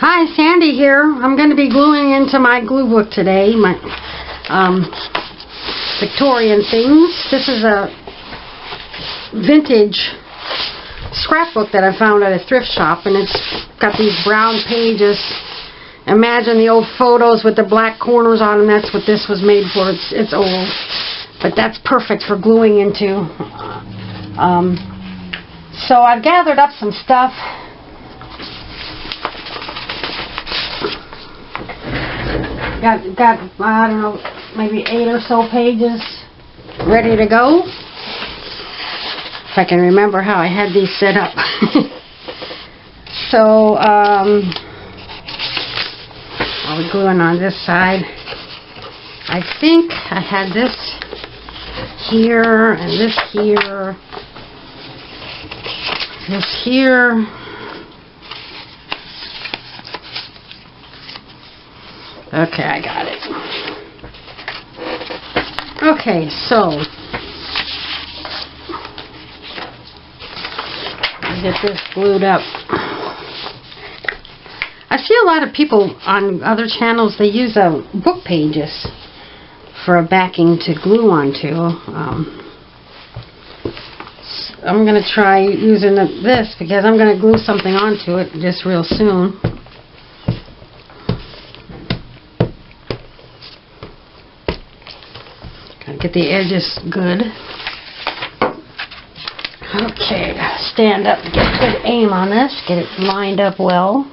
Hi, Sandy here. I'm going to be gluing into my glue book today, my Victorian things. This is a vintage scrapbook that I found at a thrift shop, and it's got these brown pages. Imagine the old photos with the black corners on them. That's what this was made for. It's old, but that's perfect for gluing into. So I've gathered up some stuff. Got I don't know, maybe 8 or so pages ready to go. If I can remember how I had these set up. So I'll be gluing on this side. I think I had this here and this here. This here. Okay, I got it. Okay, so I'll get this glued up. I see a lot of people on other channels, they use book pages for a backing to glue onto. I'm going to try using this because I'm going to glue something onto it just real soon. Get the edges good. Okay, stand up, get good aim on this, get it lined up well.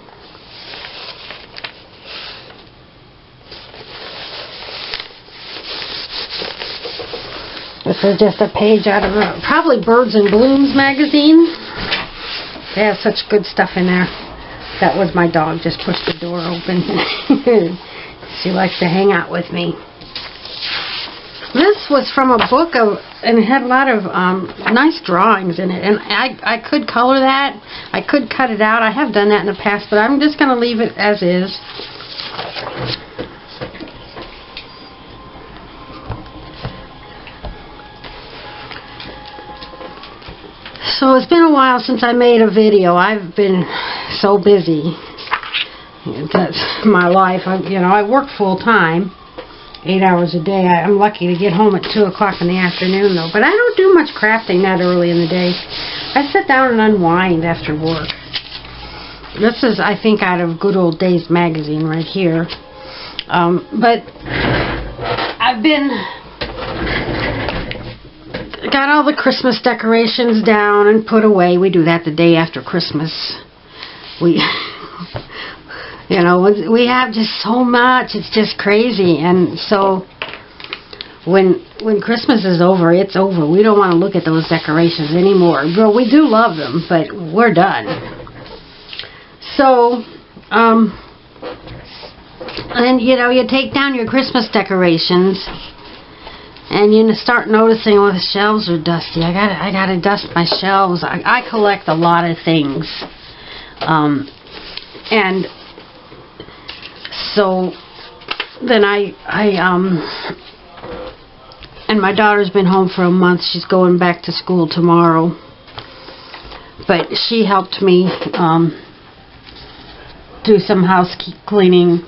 This is just a page out of probably Birds and Blooms magazine. They have such good stuff in there. That was my dog, just pushed the door open. She likes to hang out with me. This was from a book and it had a lot of nice drawings in it, and I could color that. I could cut it out. I have done that in the past, but I'm just going to leave it as is. So it's been a while since I made a video. I've been so busy. That's my life. I work full time. 8 hours a day. I'm lucky to get home at 2 o'clock in the afternoon though, but I don't do much crafting that early in the day. I sit down and unwind after work. This is, I think, out of Good Old Days magazine right here. But I've got all the Christmas decorations down and put away. We do that the day after Christmas. We have just so much. It's just crazy. And so when Christmas is over, it's over. We don't want to look at those decorations anymore. Well, we do love them, but we're done. So, and you take down your Christmas decorations and you start noticing, oh, the shelves are dusty. I gotta dust my shelves. I collect a lot of things. And so then and my daughter's been home for a month. She's going back to school tomorrow. But she helped me do some house cleaning,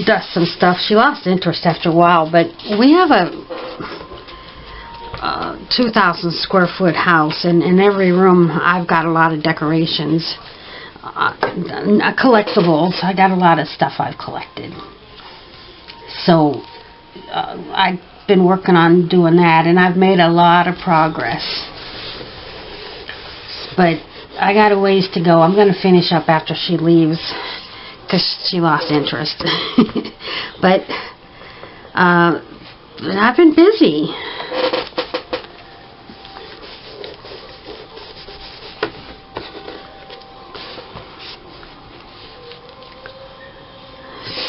dust some stuff. She lost interest after a while, but we have a 2,000 square foot house, and in every room I've got a lot of decorations. Collectibles. I got a lot of stuff I've collected. So I've been working on doing that, and I've made a lot of progress. But I got a ways to go. I'm going to finish up after she leaves because she lost interest. But I've been busy.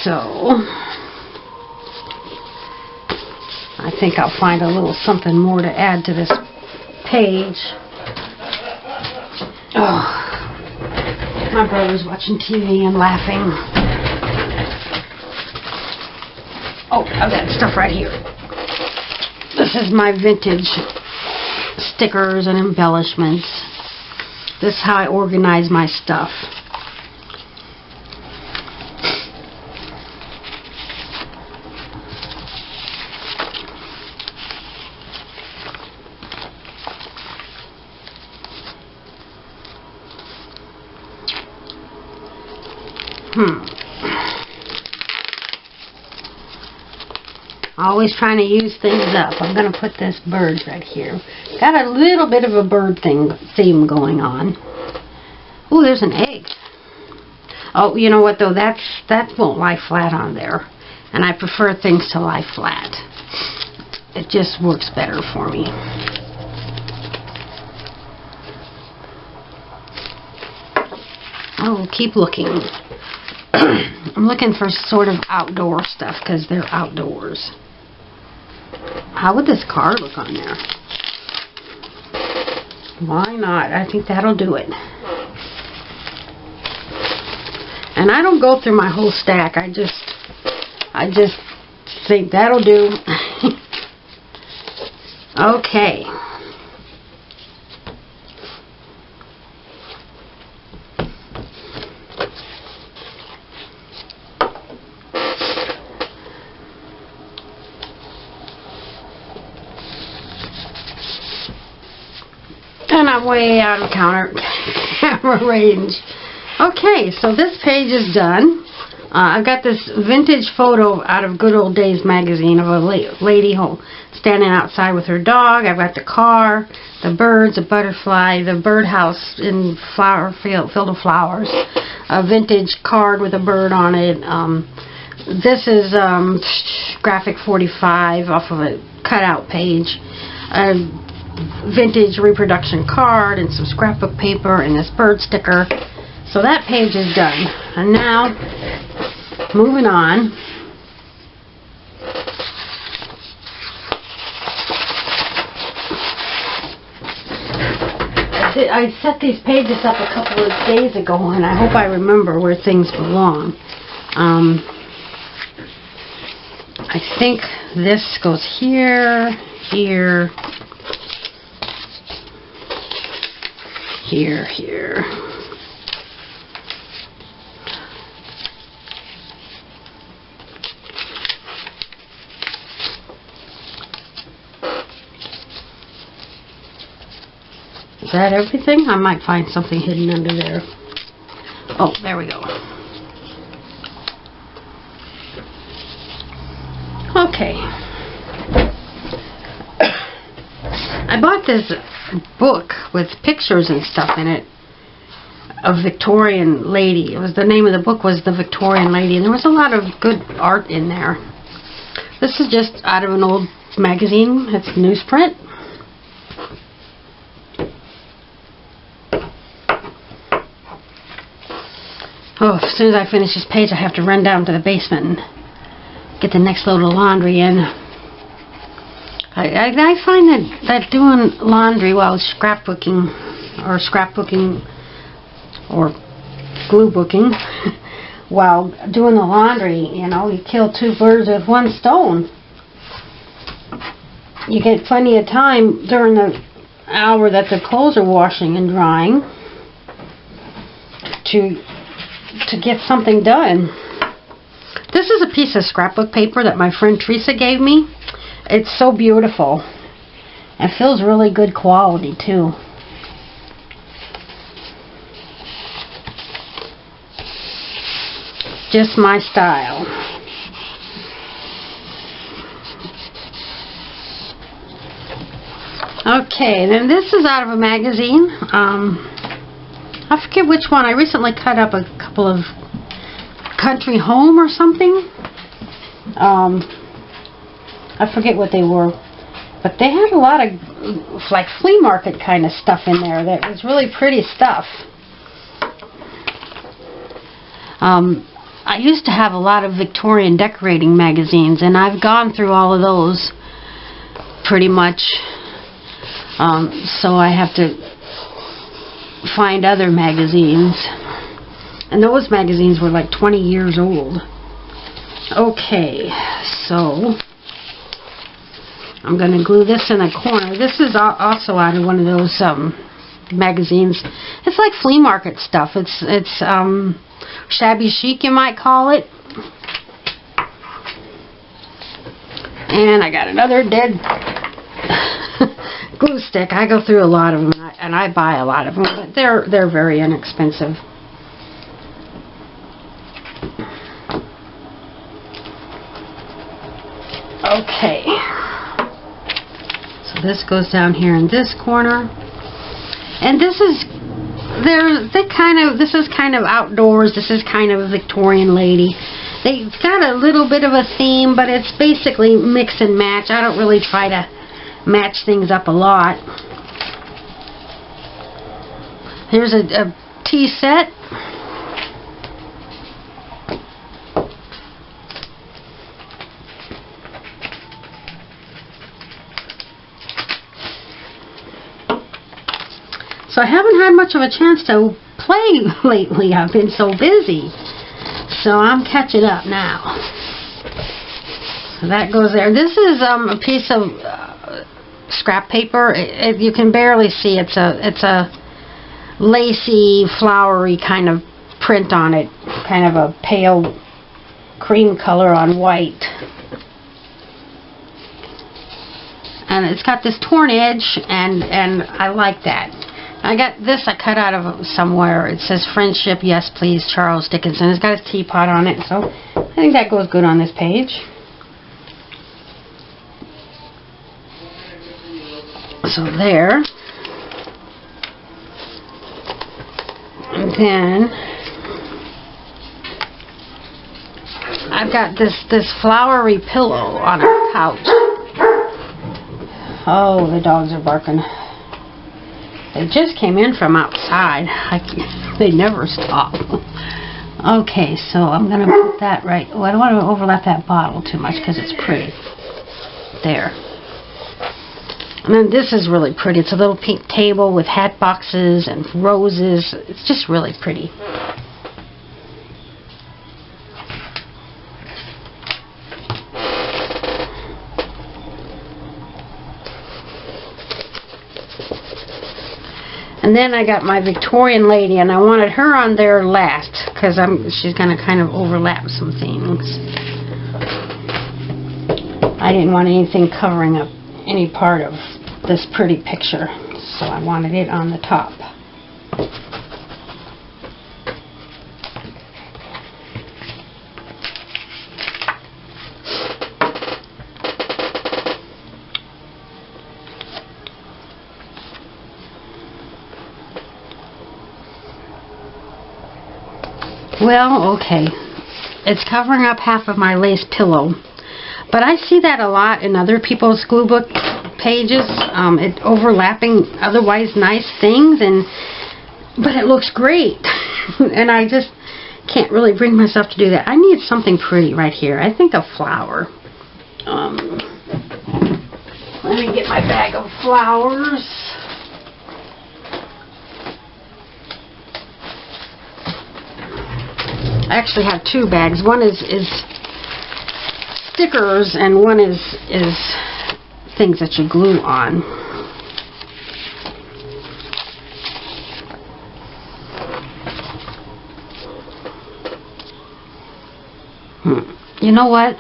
So I think I'll find a little something more to add to this page. Oh, my brother's watching TV and laughing. Oh, I've got stuff right here. This is my vintage stickers and embellishments. This is how I organize my stuff. Always trying to use things up. I'm going to put this bird right here. Got a little bit of a bird theme going on. Oh, there's an egg. Oh, you know what though? That won't lie flat on there. And I prefer things to lie flat. It just works better for me. Oh, keep looking. I'm looking for sort of outdoor stuff because they're outdoors. How would this card look on there? Why not? I think that'll do it. And I don't go through my whole stack. I just think that'll do. Okay. And I'm way out of camera range. Okay, so this page is done. I've got this vintage photo out of Good Old Days magazine of a lady home standing outside with her dog. I've got the car, the birds, a butterfly, the birdhouse in flower field of flowers, a vintage card with a bird on it. This is graphic 45 off of a cutout page. A vintage reproduction card and some scrapbook paper and this bird sticker. So that page is done. And now, moving on. I set these pages up a couple of days ago and I hope I remember where things belong. I think this goes here, here, here. Is that everything? I might find something hidden under there. Oh, there we go. Okay. I bought this book with pictures and stuff in it of Victorian lady. It was the name of the book was The Victorian Lady, and there was a lot of good art in there. This is just out of an old magazine. It's newsprint. Oh, as soon as I finish this page, I have to run down to the basement and get the next load of laundry in. I find that doing laundry while scrapbooking or glue booking while doing the laundry, you know, you kill two birds with one stone. You get plenty of time during the hour that the clothes are washing and drying to get something done. This is a piece of scrapbook paper that my friend Teresa gave me. It's so beautiful. It feels really good quality too. Just my style. Okay, then this is out of a magazine. I forget which one. I recently cut up a couple of Country Home or something. I forget what they were. But they had a lot of like flea market kind of stuff in there that was really pretty stuff. I used to have a lot of Victorian decorating magazines, and I've gone through all of those pretty much. So I have to find other magazines. And those magazines were like 20 years old. Okay, so I'm going to glue this in the corner. This is also out of one of those magazines. It's like flea market stuff. It's shabby chic, you might call it. And I got another dead glue stick. I go through a lot of them, and I buy a lot of them, but they're very inexpensive. Okay. So this goes down here in this corner. And this is this is kind of outdoors. This is kind of a Victorian lady. They've got a little bit of a theme, but it's basically mix and match. I don't really try to match things up a lot. Here's a tea set. So I haven't had much of a chance to play lately. I've been so busy. So I'm catching up now. So that goes there. This is a piece of scrap paper. You can barely see. It's a lacy, flowery kind of print on it. Kind of a pale cream color on white. And it's got this torn edge, and I like that. I got this I cut out of somewhere. It says friendship, yes please, Charles Dickinson. It's got his teapot on it, so I think that goes good on this page. So there. And then I've got this flowery pillow on our couch. Oh, the dogs are barking. They just came in from outside. They never stop. Okay, so I'm going to put that right. Oh, I don't want to overlap that bottle too much because it's pretty. There. And then this is really pretty. It's a little pink table with hat boxes and roses. It's just really pretty. And then I got my Victorian lady, and I wanted her on there last because she's going to kind of overlap some things. I didn't want anything covering up any part of this pretty picture, so I wanted it on the top. Well, okay. It's covering up half of my lace pillow. But I see that a lot in other people's glue book pages. It overlapping otherwise nice things, but it looks great. And I just can't really bring myself to do that. I need something pretty right here. I think a flower. Let me get my bag of flowers. I actually have two bags. One is stickers, and one is things that you glue on. You know what?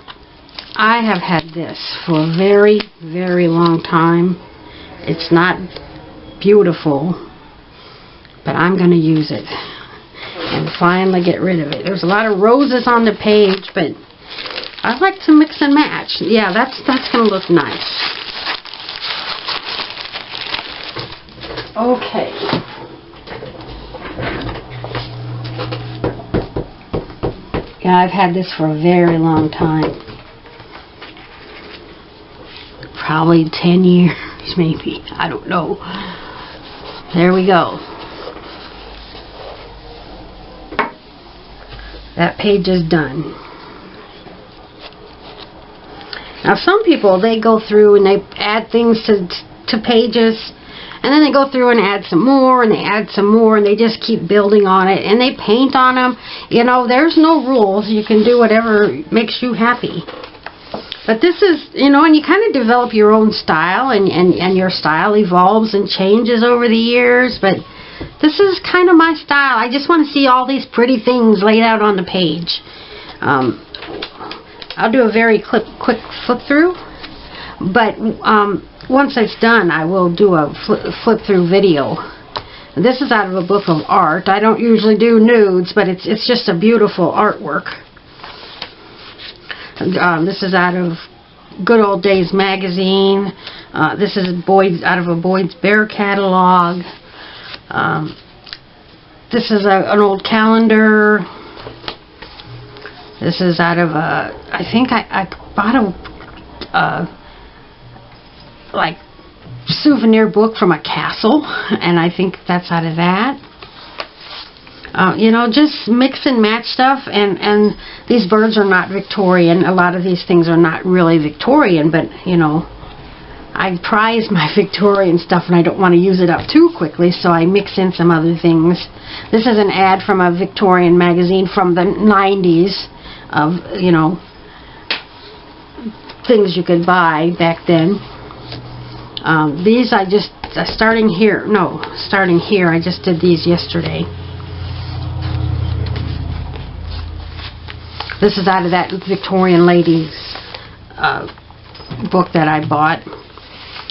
I have had this for a very, very long time. It's not beautiful, but I'm going to use it and finally get rid of it. There's a lot of roses on the page, but I like to mix and match. Yeah, that's going to look nice. Okay. Yeah, I've had this for a very long time. Probably 10 years, maybe. I don't know. There we go. That page is done. Now some people, they go through and they add things to pages, and then they go through and add some more, and they add some more, and they just keep building on it, and they paint on them. You know, there's no rules. You can do whatever makes you happy. But this is, you know, and you kind of develop your own style, and your style evolves and changes over the years, but this is kind of my style. I just want to see all these pretty things laid out on the page. I'll do a very quick flip through, but once it's done, I will do a flip through video. This is out of a book of art. I don't usually do nudes, but it's just a beautiful artwork. This is out of Good Old Days magazine. This is out of a Boyd's Bear catalog. This is an old calendar. This is out of a, I think I bought a like souvenir book from a castle, and I think that's out of that. You know, just mix and match stuff, and these birds are not Victorian. A lot of these things are not really Victorian, but, you know, I prize my Victorian stuff and I don't want to use it up too quickly, so I mix in some other things. This is an ad from a Victorian magazine from the 90s of, you know, things you could buy back then. These I just, starting here, I just did these yesterday. This is out of that Victorian ladies book that I bought.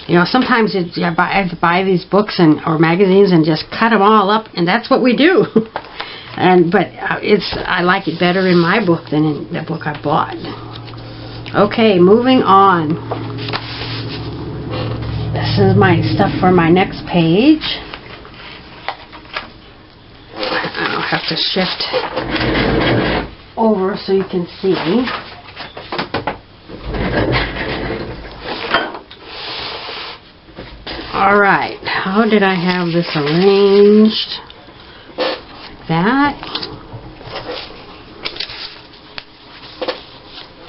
You know, sometimes I buy these books or magazines and just cut them all up, and that's what we do. But I like it better in my book than in the book I bought. Okay, moving on. This is my stuff for my next page. I'll have to shift over so you can see. Alright, how did I have this arranged? Like that.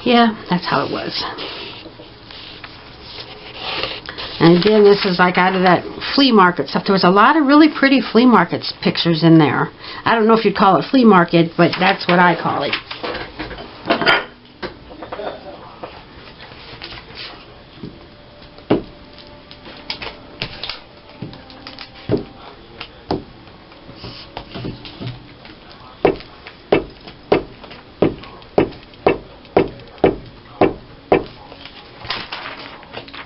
Yeah, that's how it was. And again, this is like out of that flea market stuff. There was a lot of really pretty flea market pictures in there. I don't know if you'd call it flea market, but that's what I call it.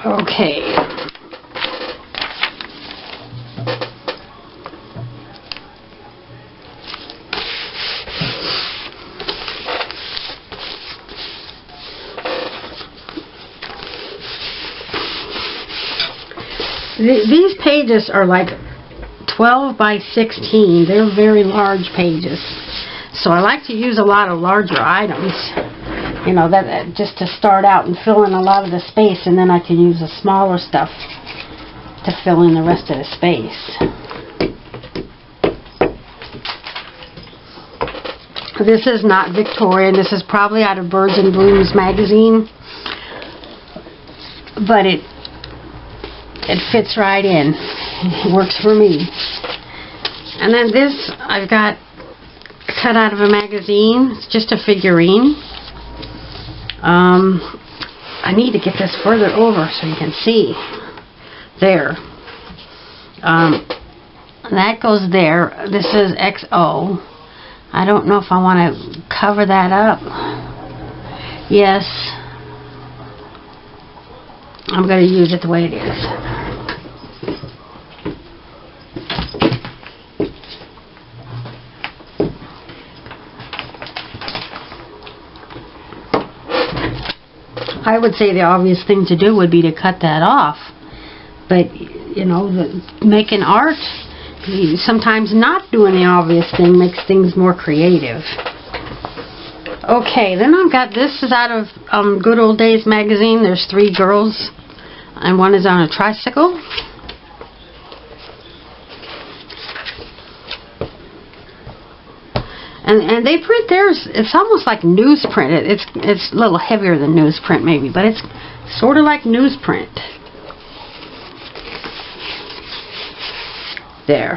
Okay. These pages are like 12 by 16. They're very large pages. So I like to use a lot of larger items. You know, that just to start out and fill in a lot of the space, and then I can use the smaller stuff to fill in the rest of the space. This is not Victorian. This is probably out of Birds and Blooms magazine. But it fits right in. It works for me. And then this I've got cut out of a magazine. It's just a figurine. I need to get this further over so you can see. There. That goes there. This is XO. I don't know if I want to cover that up. Yes. I'm going to use it the way it is. I would say the obvious thing to do would be to cut that off. But, you know, making art, sometimes not doing the obvious thing makes things more creative. Okay, then I've got, this is out of Good Old Days magazine. There's 3 girls, and one is on a tricycle. And they print theirs, it's almost like newsprint. It's a little heavier than newsprint maybe, but it's sort of like newsprint. There.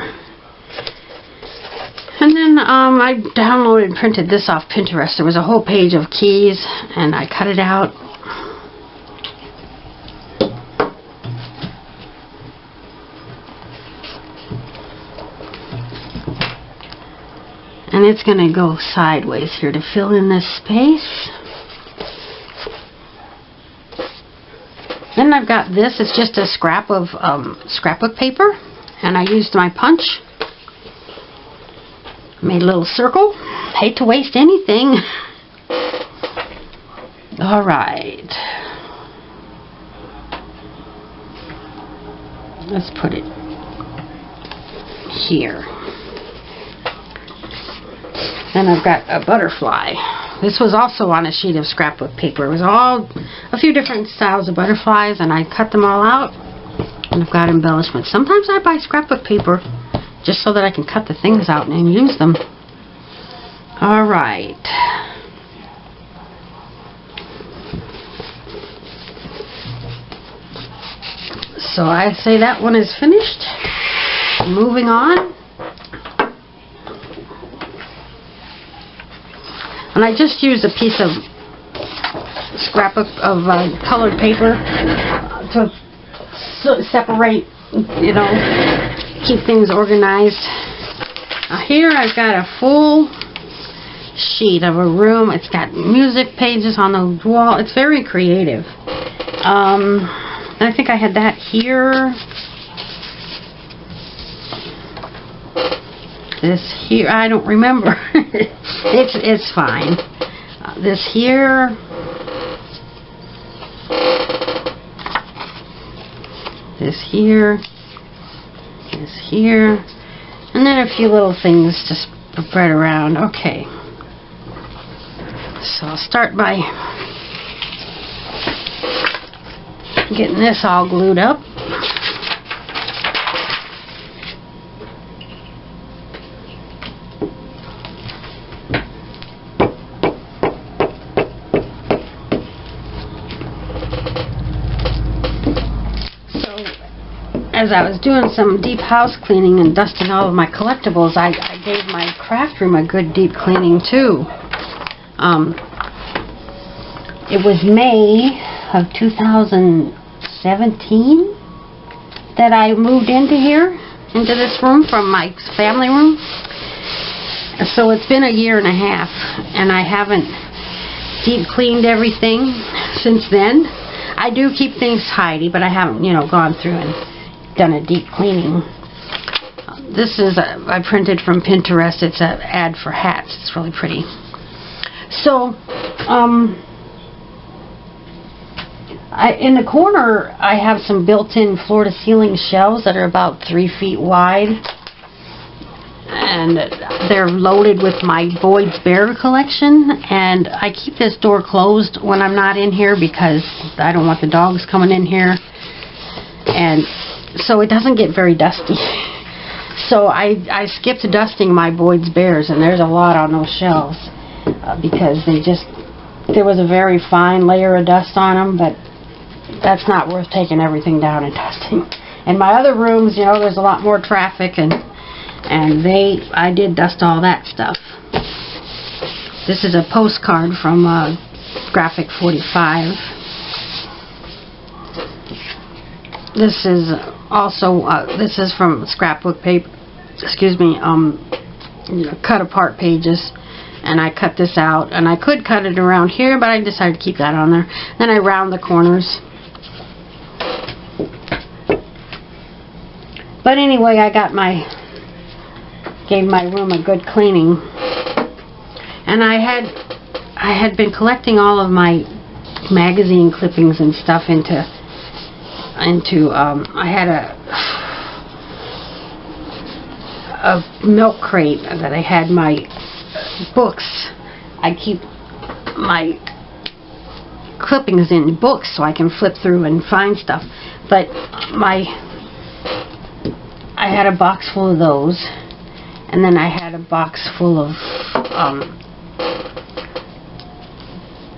And then I downloaded and printed this off Pinterest. There was a whole page of keys, and I cut it out. And it's going to go sideways here to fill in this space. Then I've got this. It's just a scrap of scrapbook paper. And I used my punch. Made a little circle. Hate to waste anything. Alright. Let's put it here. Then I've got a butterfly. This was also on a sheet of scrapbook paper. It was all a few different styles of butterflies, and I cut them all out, and I've got embellishments. Sometimes I buy scrapbook paper just so that I can cut the things out and use them. Alright. So I say that one is finished. Moving on. And I just used a piece of scrapbook of colored paper to separate, you know, keep things organized. Here I've got a full sheet of a room. It's got music pages on the wall. It's very creative. I think I had that here. This here, I don't remember. It's fine. This here. This here. This here. And then a few little things just spread around. Okay. So I'll start by getting this all glued up. As I was doing some deep house cleaning and dusting all of my collectibles, I gave my craft room a good deep cleaning too. It was May of 2017 that I moved into here, into this room from my family room. So it's been a year and a half, and I haven't deep cleaned everything since then. I do keep things tidy, but I haven't, you know, gone through and done a deep cleaning. This is I printed from Pinterest. It's an ad for hats. It's really pretty. So, in the corner, I have some built-in floor-to-ceiling shelves that are about 3 feet wide, and they're loaded with my Boyd's Bear collection. And I keep this door closed when I'm not in here because I don't want the dogs coming in here, and so it doesn't get very dusty. So I skipped dusting my Boyd's Bears, and there's a lot on those shelves because there was a very fine layer of dust on them, but that's not worth taking everything down and dusting. In my other rooms, you know, there's a lot more traffic, and I did dust all that stuff. This is a postcard from Graphic 45. This is also this is from scrapbook paper. Excuse me, cut apart pages, and I cut this out, and I could cut it around here, but I decided to keep that on there. Then I round the corners. But anyway, I gave my room a good cleaning, and I had been collecting all of my magazine clippings and stuff into I had a milk crate that I had my books. I keep my clippings in books so I can flip through and find stuff. But I had a box full of those, and then I had a box full of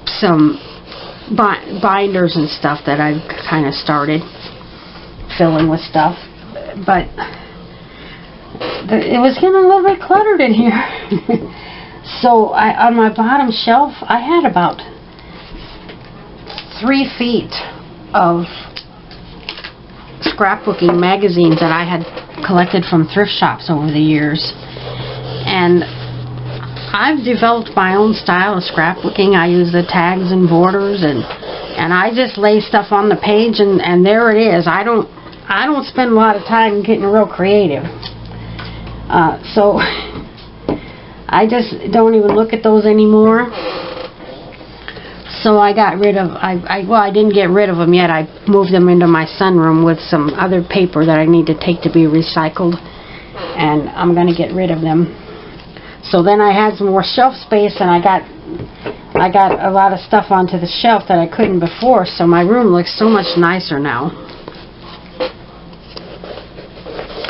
some binders and stuff that I've kind of started filling with stuff, but it was getting a little bit cluttered in here. So on my bottom shelf I had about 3 feet of scrapbooking magazines that I had collected from thrift shops over the years, and I've developed my own style of scrapbooking. I use the tags and borders, and I just lay stuff on the page, and there it is. I don't spend a lot of time getting real creative. So I just don't even look at those anymore. So So I got rid of, well, I didn't get rid of them yet. I moved them into my sunroom with some other paper that I need to take to be recycled. And I'm going to get rid of them. So then I had some more shelf space, and I got a lot of stuff onto the shelf that I couldn't before. So my room looks so much nicer now.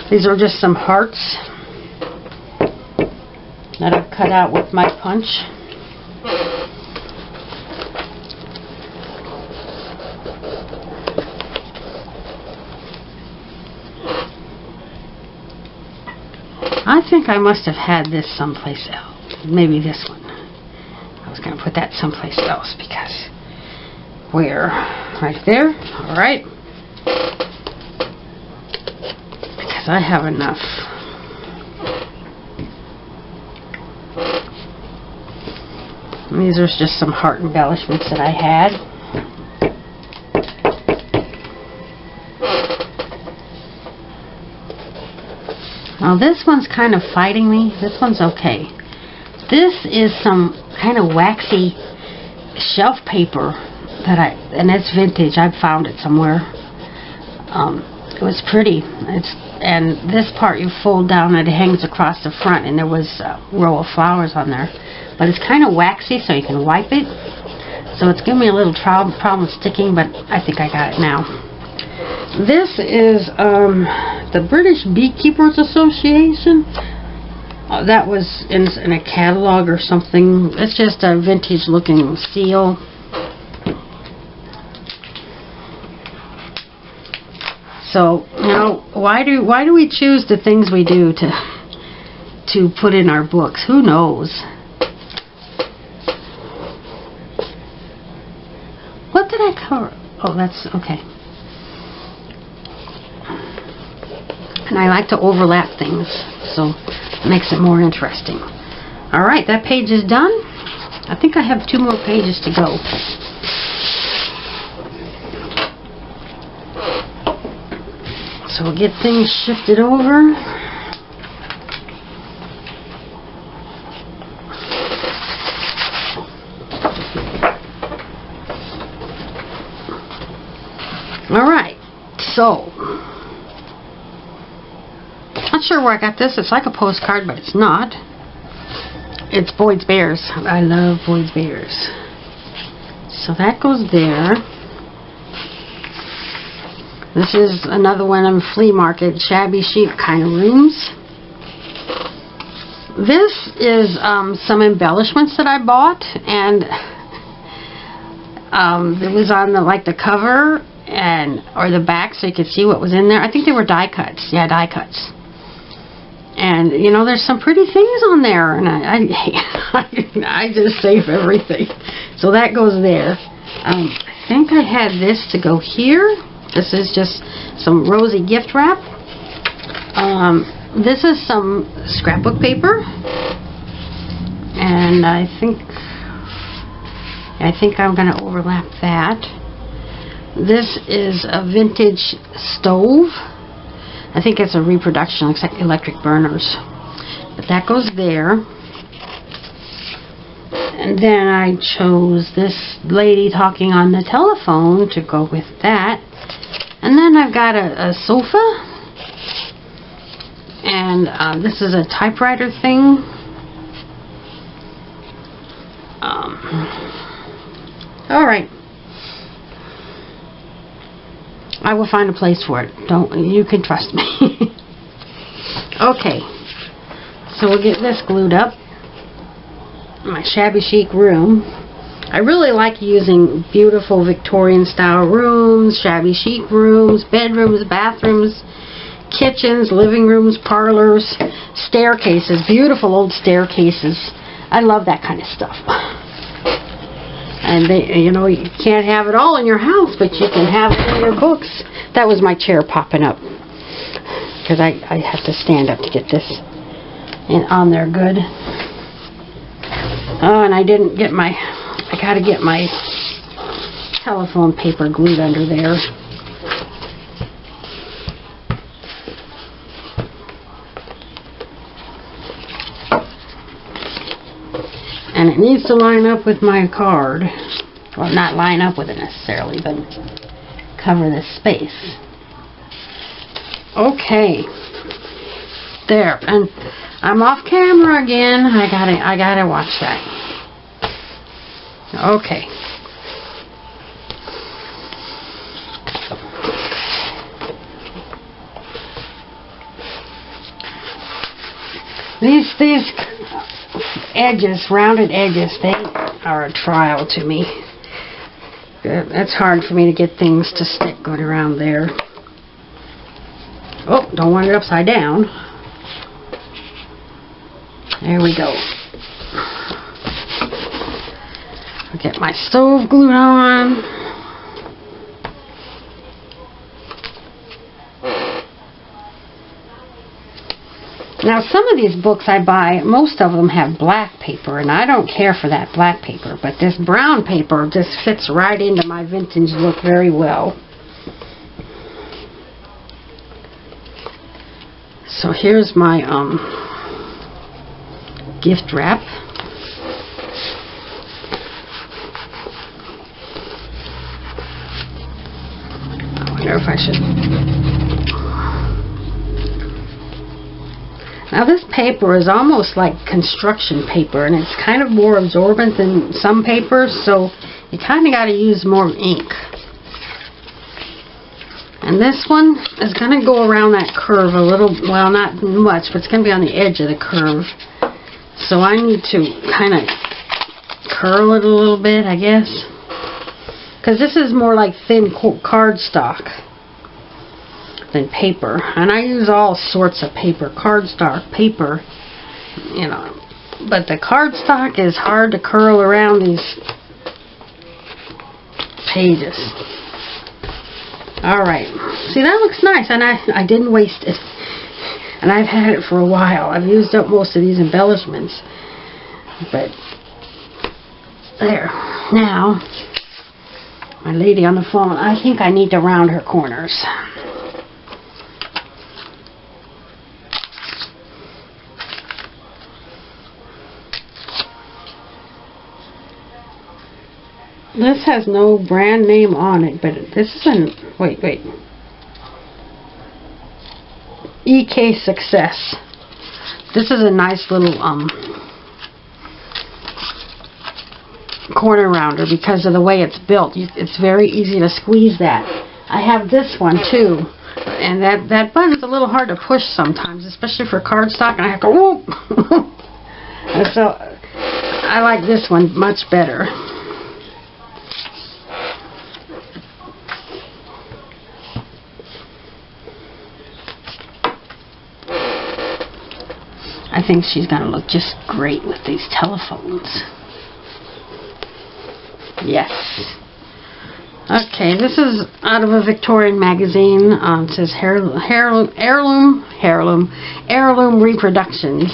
These are just some hearts that I've cut out with my punch. I think I must have had this someplace else. Maybe this one. I was going to put that someplace else because where? Right there? Alright. Because I have enough. And these are just some heart embellishments that I had. Now this one's kind of fighting me. This one's okay. This is some kind of waxy shelf paper that and it's vintage. I found it somewhere. It was pretty. And this part you fold down and it hangs across the front, and there was a row of flowers on there. But it's kind of waxy, so you can wipe it. So it's giving me a little problem sticking, but I think I got it now. This is the British Beekeepers Association. That was in a catalog or something. It's just a vintage looking seal. So, you know, why do we choose the things we do to put in our books? Who knows? What did I cover? Oh, that's okay. And I like to overlap things, so it makes it more interesting. Alright, that page is done. I think I have 2 more pages to go. So we'll get things shifted over. Alright, so not sure where I got this. It's like a postcard, but it's not. It's Boyd's Bears. I love Boyd's Bears. So that goes there. This is another one on flea market, shabby chic kind of rooms. This is some embellishments that I bought, and it was on the cover or the back, so you could see what was in there. I think they were die cuts. Yeah, die cuts. And, you know, there's some pretty things on there, and I just save everything. So that goes there. I think I had this to go here. This is just some rosy gift wrap. This is some scrapbook paper. And I think I'm going to overlap that. This is a vintage stove. I think it's a reproduction, looks like electric burners. But that goes there. And then I chose this lady talking on the telephone to go with that. And then I've got a sofa. And this is a typewriter thing. Alright. I will find a place for it. You can trust me. Okay. So we'll get this glued up. My shabby chic room. I really like using beautiful Victorian style rooms, shabby chic rooms, bedrooms, bathrooms, kitchens, living rooms, parlors, staircases, beautiful old staircases. I love that kind of stuff. And you know, you can't have it all in your house, but you can have it in your books. That was my chair popping up, because I have to stand up to get this on there good. Oh, and I didn't get I gotta get my telephone paper glued under there. And it needs to line up with my card. Well, not line up with it necessarily, but cover this space. Okay. There. And I'm off camera again. I gotta watch that. Okay. These edges, rounded edges, they are a trial to me. It's hard for me to get things to stick good around there. Oh, don't want it upside down. There we go. I'll get my stove glued on. Now, some of these books I buy, most of them have black paper, and I don't care for that black paper, but this brown paper just fits right into my vintage look very well. So here's my gift wrap. I wonder if I should... Now this paper is almost like construction paper, and it's kind of more absorbent than some papers, so you kind of got to use more ink. And this one is going to go around that curve a little, well, not much, but it's going to be on the edge of the curve. So I need to kind of curl it a little bit, I guess. Because this is more like thin cardstock than paper, and I use all sorts of paper, cardstock paper, you know, but the cardstock is hard to curl around these pages. Alright, see, that looks nice, and I didn't waste it, and I've had it for a while. I've used up most of these embellishments, but there. Now, my lady on the phone, I think I need to round her corners. This has no brand name on it, but this is an, wait. EK Success. This is a nice little corner rounder because of the way it's built. It's very easy to squeeze that. I have this one too, and that button's a little hard to push sometimes, especially for cardstock, and I have to whoop. And so I like this one much better. I think she's going to look just great with these telephones. Yes. Okay, this is out of a Victorian magazine. It says Heirloom Reproductions.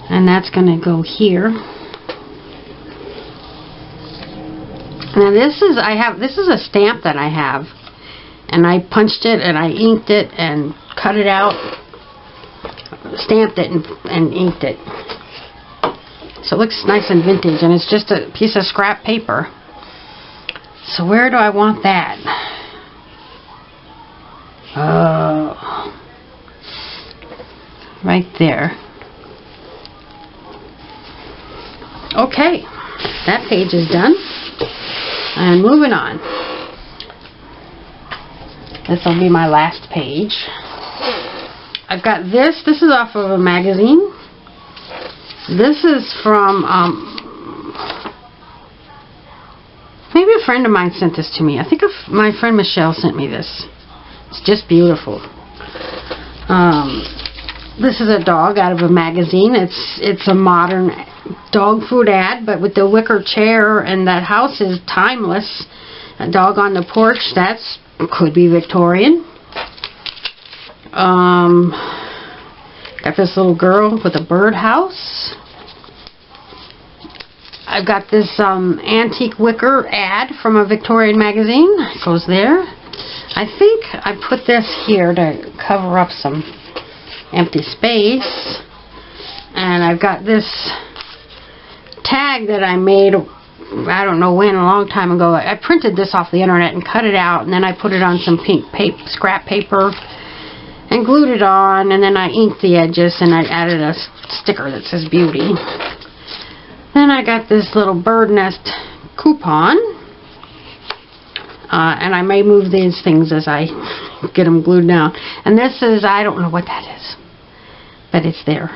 And that's going to go here. Now this is a stamp that I have. And I punched it, and I inked it, and cut it out, stamped it, and inked it. So it looks nice and vintage, and it's just a piece of scrap paper. So where do I want that? Right there. Okay, that page is done. And moving on. This will be my last page. I've got this. This is off of a magazine. This is from, maybe a friend of mine sent this to me. I think my friend Michelle sent me this. It's just beautiful. This is a dog out of a magazine. It's a modern dog food ad, but with the wicker chair, and that house is timeless. A dog on the porch, that's could be Victorian. Got this little girl with a birdhouse. I've got this antique wicker ad from a Victorian magazine. It goes there. I think I put this here to cover up some empty space. And I've got this tag that I made, I don't know when, a long time ago. I printed this off the internet and cut it out, and then I put it on some pink scrap paper and glued it on, and then I inked the edges, and I added a sticker that says beauty. Then I got this little bird nest coupon, and I may move these things as I get them glued down. And this is, I don't know what that is, but it's there.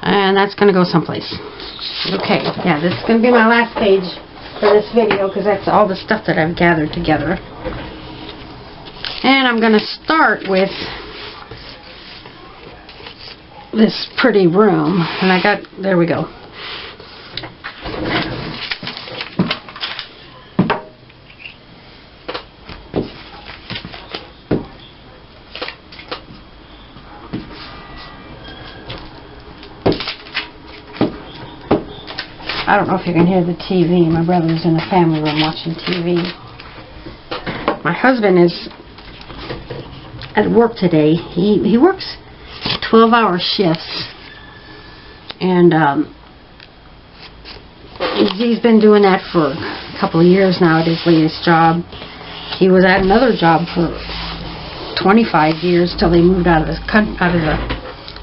And that's going to go someplace. Okay, yeah, this is going to be my last page for this video, because that's all the stuff that I've gathered together. And I'm going to start with this pretty room. And I got, there we go. I don't know if you can hear the TV. My brother's in the family room watching TV. My husband is at work today. He works 12-hour shifts, and he's been doing that for a couple of years now at his latest job. He was at another job for 25 years till they moved out of the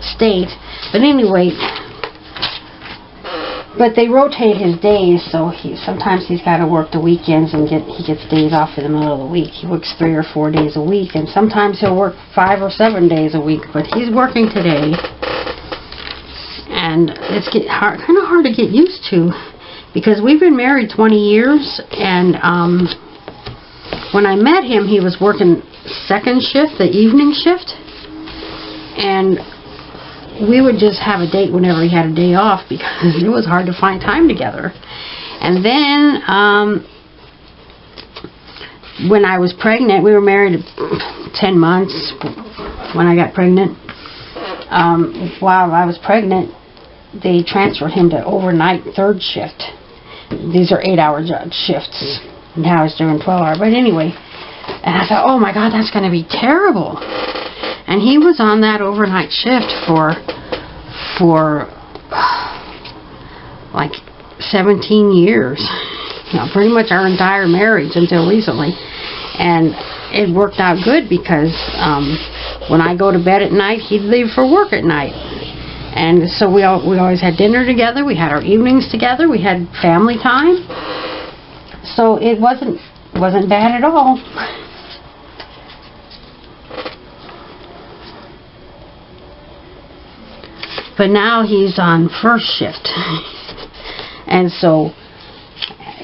state. But anyway, but they rotate his days, so sometimes he's got to work the weekends and he gets days off in the middle of the week. He works 3 or 4 days a week, and sometimes he'll work 5 or 7 days a week. But he's working today, and it's kind of hard to get used to, because we've been married 20 years, and when I met him, he was working second shift, the evening shift, and we would just have a date whenever he had a day off, because it was hard to find time together. And then when I was pregnant, we were married 10 months when I got pregnant. While I was pregnant, they transferred him to overnight third shift. These are 8-hour shifts. Now he's doing 12-hour. But anyway, and I thought, oh my God, that's going to be terrible. And he was on that overnight shift for like 17 years. You know, pretty much our entire marriage until recently. And it worked out good, because when I go to bed at night, he'd leave for work at night. And so we always had dinner together. We had our evenings together. We had family time. So it wasn't bad at all. But now he's on first shift. And so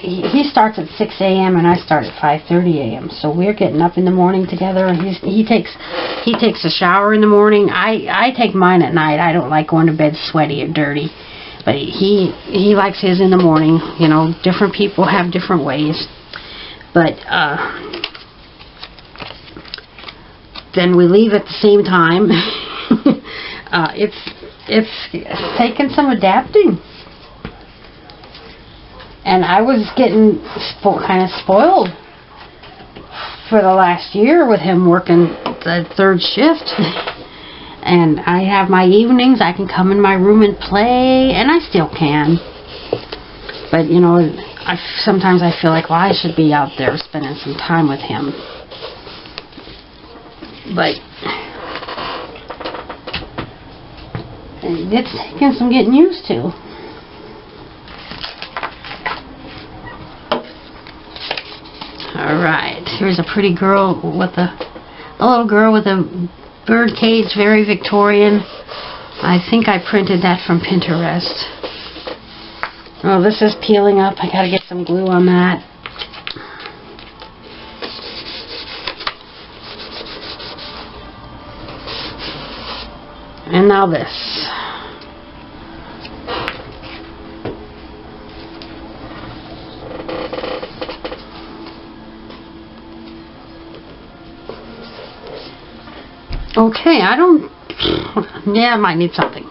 he starts at 6 a.m. and I start at 5:30 a.m. So we're getting up in the morning together, and he takes a shower in the morning. I take mine at night. I don't like going to bed sweaty or dirty. But he likes his in the morning. You know, different people have different ways. But then we leave at the same time. It's taken some adapting. And I was getting kind of spoiled for the last year with him working the third shift. And I have my evenings. I can come in my room and play, and I still can. But, you know, sometimes I feel like, well, I should be out there spending some time with him. But it's taken some getting used to. Alright, here's a pretty girl with a little girl with a bird cage, very Victorian. I think I printed that from Pinterest. Oh, this is peeling up. I gotta get some glue on that. And now this. Okay, I might need something.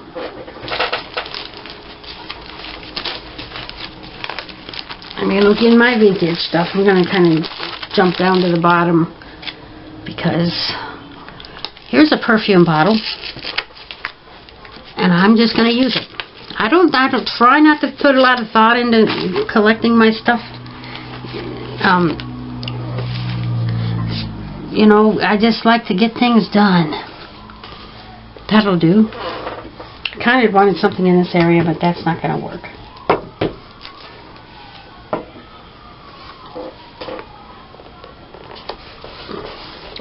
I'm going to look in my vintage stuff. I'm going to kind of jump down to the bottom, because here's a perfume bottle. and I'm just going to use it. I don't try not to put a lot of thought into collecting my stuff. You know, I just like to get things done. That'll do. I kind of wanted something in this area, but that's not going to work.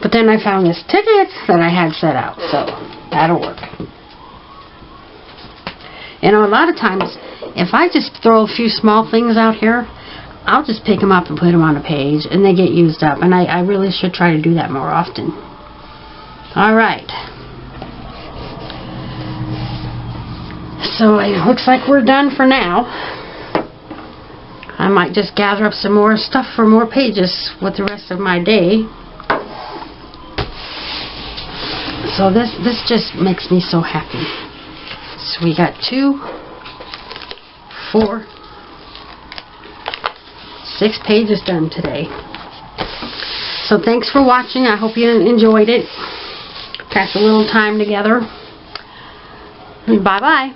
But then I found this ticket that I had set out, so that'll work. You know, a lot of times, if I just throw a few small things out here, I'll just pick them up and put them on a page, and they get used up. And I really should try to do that more often. Alright. So it looks like we're done for now. I might just gather up some more stuff for more pages with the rest of my day. So this just makes me so happy. So we got 2, 4, 6 pages done today. So thanks for watching. I hope you enjoyed it. Pass a little time together. Bye-bye.